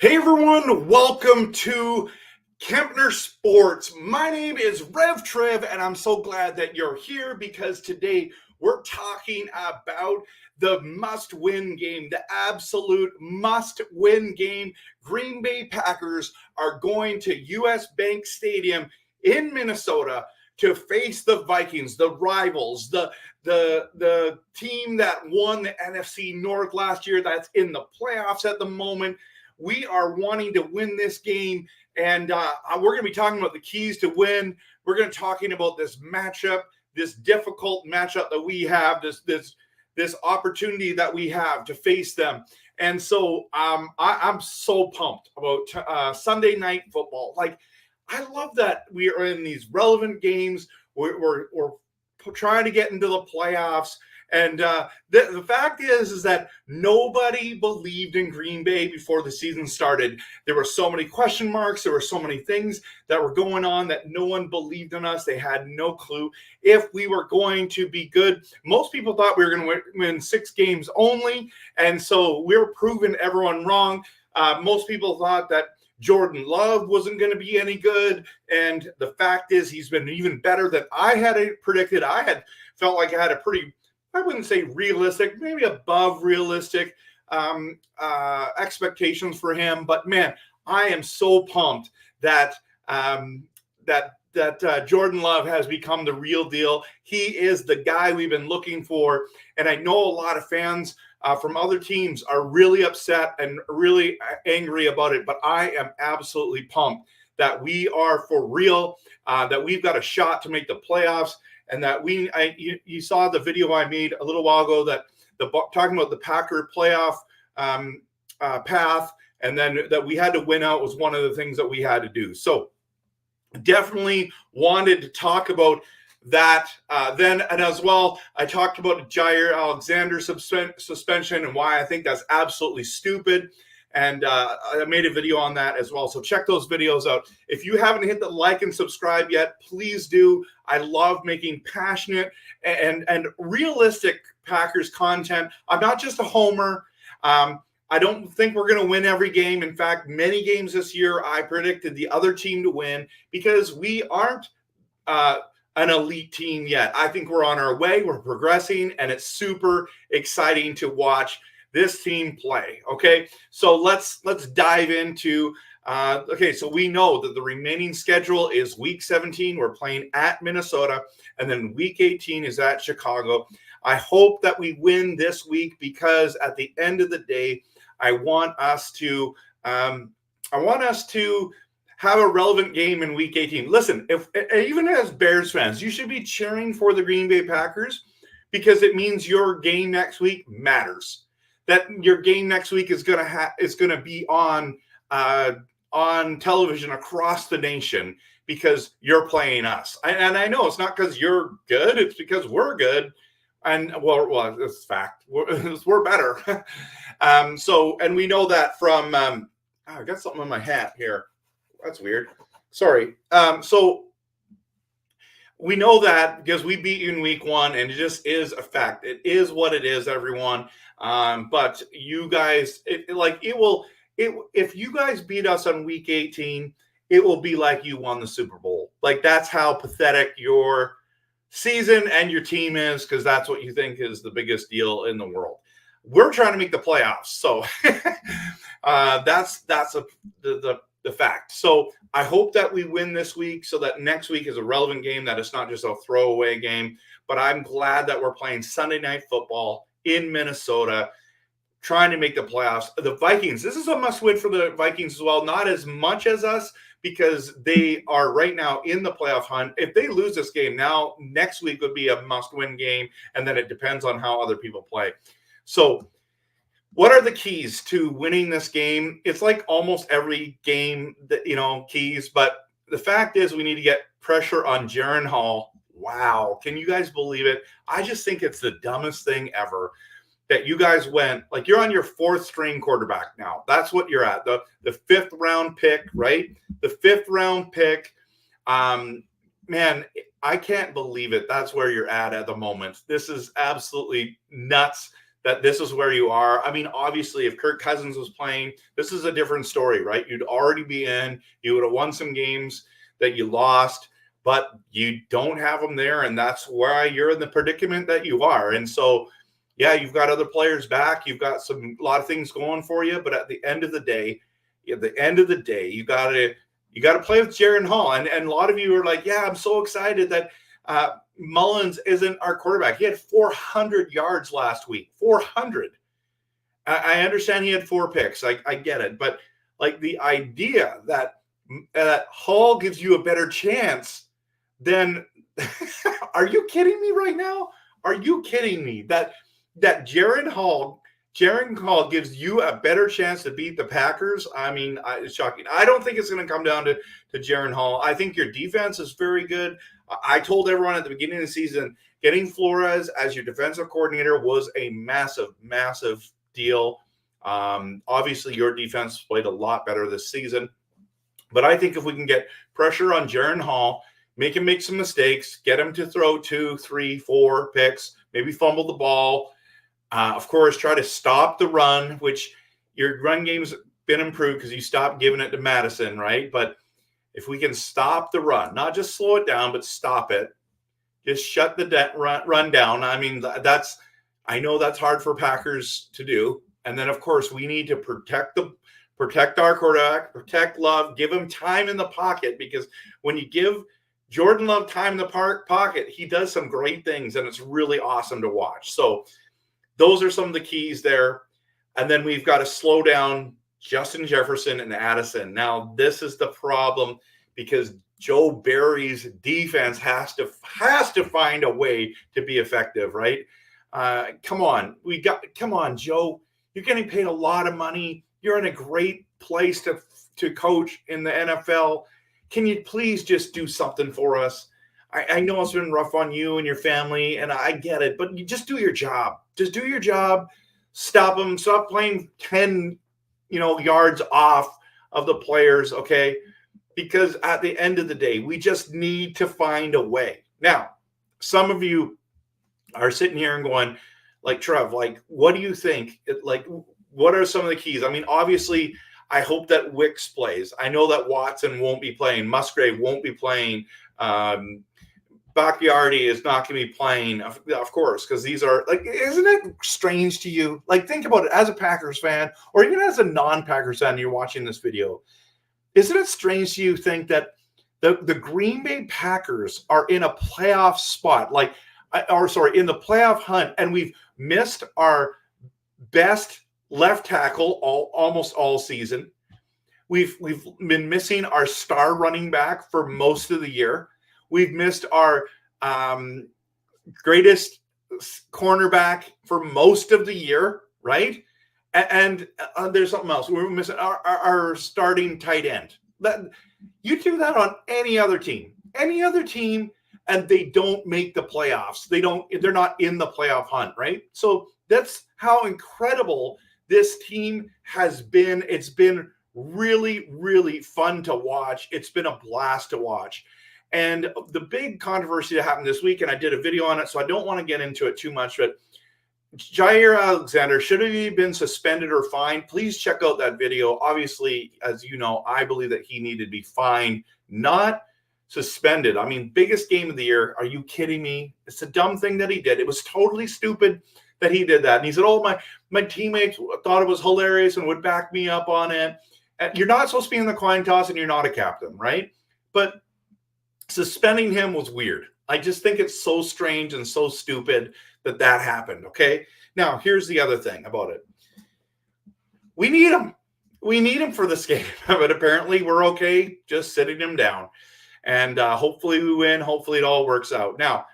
Hey everyone, welcome to Kempner Sports. My name is Trev, and I'm so glad that you're here because today we're talking about the must-win game, the absolute must-win game. Green Bay Packers are going to US Bank Stadium in Minnesota to face the Vikings, the rivals, the team that won the NFC North last year, that's in the playoffs at the moment. We are wanting to win this game, and we're going to be talking about the keys to win. We're going to be talking about this matchup, this difficult matchup that we have, this opportunity that we have to face them. And so I'm so pumped about Sunday night football. Like, I love that we are in these relevant games. We're trying to get into the playoffs. And the fact is that nobody believed in Green Bay before the season started. There were so many question marks. There were so many things that were going on that no one believed in us. They had no clue if we were going to be good. Most people thought we were going to win 6 games only. And so we're proving everyone wrong. Most people thought that Jordan Love wasn't going to be any good. And the fact is he's been even better than I had predicted. I had felt like I had a pretty, I wouldn't say realistic, maybe above realistic expectations for him. But man, I am so pumped that Jordan Love has become the real deal. He is the guy we've been looking for. And I know a lot of fans from other teams are really upset and really angry about it. But I am absolutely pumped that we are for real, that we've got a shot to make the playoffs. And that you saw the video I made a little while ago that talking about the Packer playoff path, and then that we had to win out was one of the things that we had to do. So definitely wanted to talk about that then, and as well, I talked about Jair Alexander suspension and why I think that's absolutely stupid. And I made a video on that as well. So check those videos out. If you haven't hit the like and subscribe yet, please do. I love making passionate and realistic Packers content. I'm not just a homer. I don't think we're going to win every game. In fact, many games this year, I predicted the other team to win because we aren't an elite team yet. I think we're on our way. We're progressing, and it's super exciting to watch this team play. Okay, so let's dive into okay, so we know that the remaining schedule is week 17. We're playing at Minnesota, and then week 18 is at Chicago. I hope that we win this week because at the end of the day, I want us to have a relevant game in week 18. Listen, if even as Bears fans, you should be cheering for the Green Bay Packers because it means your game next week matters. That your game next week is going to be on television across the nation because you're playing us. And I know it's not because you're good; it's because we're good. And well, it's fact. We're better. And we know that from. I got something on my hat here. That's weird. Sorry. So we know that because we beat you in week 1, and it just is a fact. It is what it is, everyone. But you guys, if you guys beat us on week 18, it will be like you won the Super Bowl. Like, that's how pathetic your season and your team is, because that's what you think is the biggest deal in the world. We're trying to make the playoffs, so that's the fact. So I hope that we win this week, so that next week is a relevant game, that it's not just a throwaway game. But I'm glad that we're playing Sunday Night Football in Minnesota, trying to make the playoffs. The Vikings, this is a must-win for the Vikings as well, not as much as us, because they are right now in the playoff hunt. If they lose this game now, next week would be a must-win game, and then it depends on how other people play. So what are the keys to winning this game? It's like almost every game that, keys, but the fact is we need to get pressure on Jaren Hall. Wow. Can you guys believe it? I just think it's the dumbest thing ever that you guys went, like, you're on your fourth string quarterback now. That's what you're at. The fifth round pick, right? The fifth round pick. Man, I can't believe it. That's where you're at the moment. This is absolutely nuts that this is where you are. I mean, obviously, if Kirk Cousins was playing, this is a different story, right? You'd already be in. You would have won some games that you lost, but you don't have them there, and that's why you're in the predicament that you are. And so, yeah, you've got other players back. You've got a lot of things going for you, but at the end of the day, you got to play with Jaren Hall. And a lot of you are like, yeah, I'm so excited that Mullins isn't our quarterback. He had 400 yards last week. 400. I understand he had 4 picks. I get it. But like, the idea that Hall gives you a better chance than are you kidding me right now? Are you kidding me that Jaren Hall gives you a better chance to beat the Packers? I mean, it's shocking. I don't think it's going to come down to Jaren Hall. I think your defense is very good. I told everyone at the beginning of the season, getting Flores as your defensive coordinator was a massive, massive deal. Obviously, your defense played a lot better this season. But I think if we can get pressure on Jaren Hall, make him make some mistakes, get him to throw 2, 3, 4 picks, maybe fumble the ball. Of course, try to stop the run, which your run game's been improved because you stopped giving it to Madison, right? But if we can stop the run, not just slow it down, but stop it, just shut the run down. I mean, I know that's hard for Packers to do. And then, of course, we need to protect our quarterback, protect Love, give him time in the pocket, because when you give Jordan Love time in the pocket, he does some great things, and it's really awesome to watch. So those are some of the keys there. And then we've got to slow down Justin Jefferson and Addison. Now, this is the problem, because Joe Barry's defense has to find a way to be effective, right? Come on, Joe. You're getting paid a lot of money. You're in a great place to coach in the NFL. Can you please just do something for us? I know it's been rough on you and your family, and I get it, but you just do your job. Just do your job. Stop them. Stop playing 10, yards off of the players, okay? Because at the end of the day, we just need to find a way. Now, some of you are sitting here and going, like, Trev, like, what do you think? What are some of the keys? I mean, obviously, I hope that Wicks plays. I know that Watson won't be playing. Musgrave won't be playing. Bakhtiari is not going to be playing, of course, because these are, like, isn't it strange to you? Like, think about it as a Packers fan, or even as a non-Packers fan, you're watching this video. Isn't it strange to you think that the Green Bay Packers are in a playoff spot, in the playoff hunt, and we've missed our best left tackle almost all season. We've been missing our star running back for most of the year. We've missed our greatest cornerback for most of the year, right? And there's something else. We're missing our starting tight end. You do that on any other team, and they don't make the playoffs. They're not in the playoff hunt, right? So that's how incredible this team has been. It's been really, really fun to watch. It's been a blast to watch. And the big controversy that happened this week, and I did a video on it, so I don't want to get into it too much, but Jair Alexander, should he been suspended or fined? Please check out that video. Obviously, as you know, I believe that he needed to be fined, not suspended. I mean, biggest game of the year. Are you kidding me? It's a dumb thing that he did. It was totally stupid that he did that. And he said, oh, my teammates thought it was hilarious and would back me up on it. And you're not supposed to be in the coin toss and you're not a captain, right? But suspending him was weird. I just think it's so strange and so stupid that happened, okay? Now, here's the other thing about it. We need him. We need him for this game. But apparently we're okay just sitting him down. And hopefully we win. Hopefully it all works out. Now,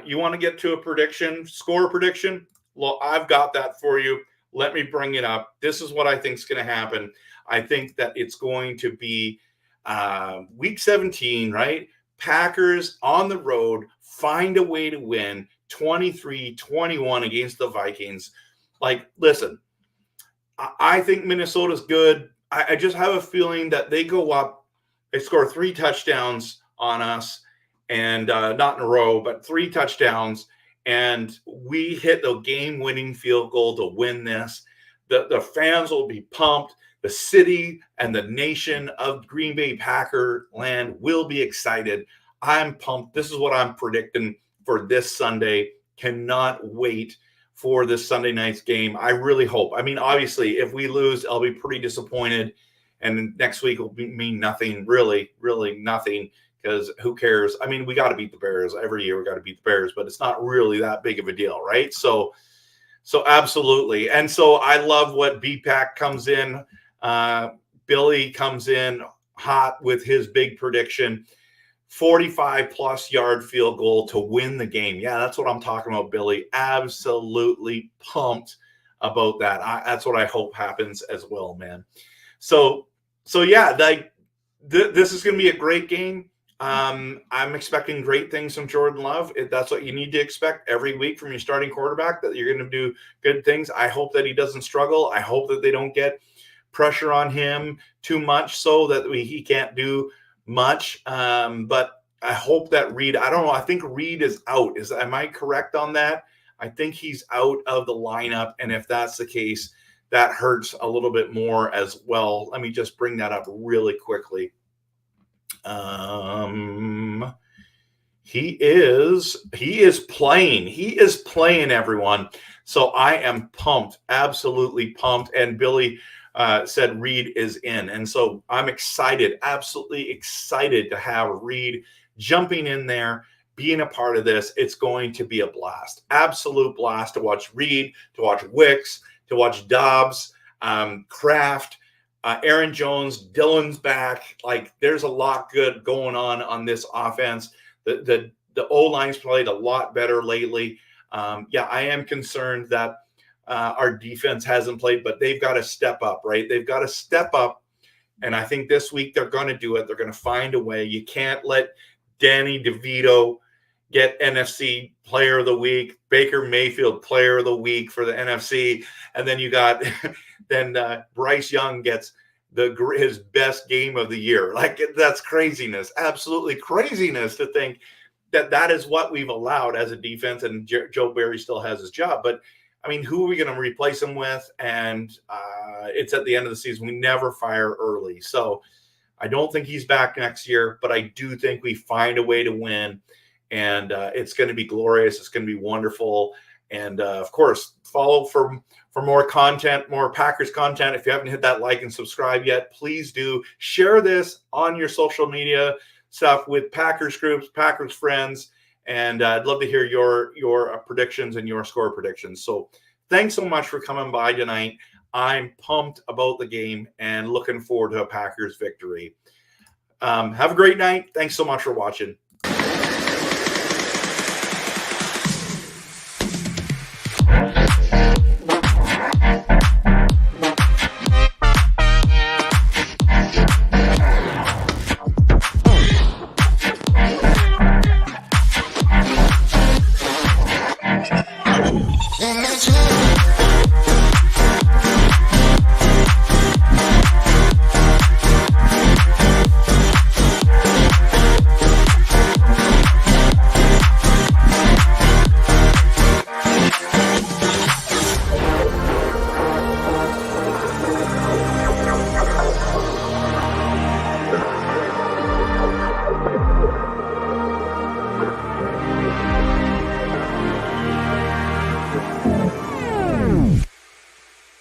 you want to get to a prediction, score prediction? Well, I've got that for you. Let me bring it up. This is what I think is going to happen. I think that it's going to be week 17, right? Packers on the road, find a way to win 23-21 against the Vikings. Like, listen, I think Minnesota's good. I just have a feeling that they go up, they score 3 touchdowns on us, and not in a row, but 3 touchdowns, and we hit the game-winning field goal to win this. The fans will be pumped. The city and the nation of Green Bay Packer land will be excited. I'm pumped. This is what I'm predicting for this Sunday. Cannot wait for this Sunday night's game. I really hope. I mean, obviously, if we lose, I'll be pretty disappointed. And next week will mean nothing, really, really nothing, because who cares? I mean, we got to beat the Bears. Every year we got to beat the Bears, but it's not really that big of a deal, right? So absolutely. And so I love what BPAC comes in. Billy comes in hot with his big prediction, 45-plus yard field goal to win the game. Yeah, that's what I'm talking about, Billy. Absolutely pumped about that. That's what I hope happens as well, man. So yeah, this is going to be a great game. I'm expecting great things from Jordan Love. That's what you need to expect every week from your starting quarterback, that you're going to do good things. I hope that he doesn't struggle. I hope that they don't get pressure on him too much so that he can't do much. But I hope that Reed, I don't know, I think Reed is out. Am I correct on that? I think he's out of the lineup. And if that's the case, that hurts a little bit more as well. Let me just bring that up really quickly. He is playing, everyone. So I am pumped, absolutely pumped. And Billy said Reed is in. And so I'm excited, absolutely excited to have Reed jumping in there, being a part of this. It's going to be a blast, absolute blast to watch Reed, to watch Wicks, to watch Dobbs, Kraft, Aaron Jones, Dylan's back. Like, there's a lot good going on this offense. The O-line's played a lot better lately. Yeah, I am concerned that our defense hasn't played, but they've got to step up, right? They've got to step up. And I think this week they're going to do it. They're going to find a way. You can't let Danny DeVito get NFC Player of the Week, Baker Mayfield Player of the Week for the NFC, and then you got Bryce Young gets his best game of the year. Like, that's craziness, absolutely craziness to think that is what we've allowed as a defense, and Joe Barry still has his job. But I mean, who are we going to replace him with? And it's at the end of the season. We never fire early. So I don't think he's back next year, but I do think we find a way to win. And it's going to be glorious. It's going to be wonderful. And, of course, follow for more content, more Packers content. If you haven't hit that like and subscribe yet, please do. Share this on your social media stuff with Packers groups, Packers friends. And I'd love to hear your predictions and your score predictions. So thanks so much for coming by tonight. I'm pumped about the game and looking forward to a Packers victory. Have a great night. Thanks so much for watching.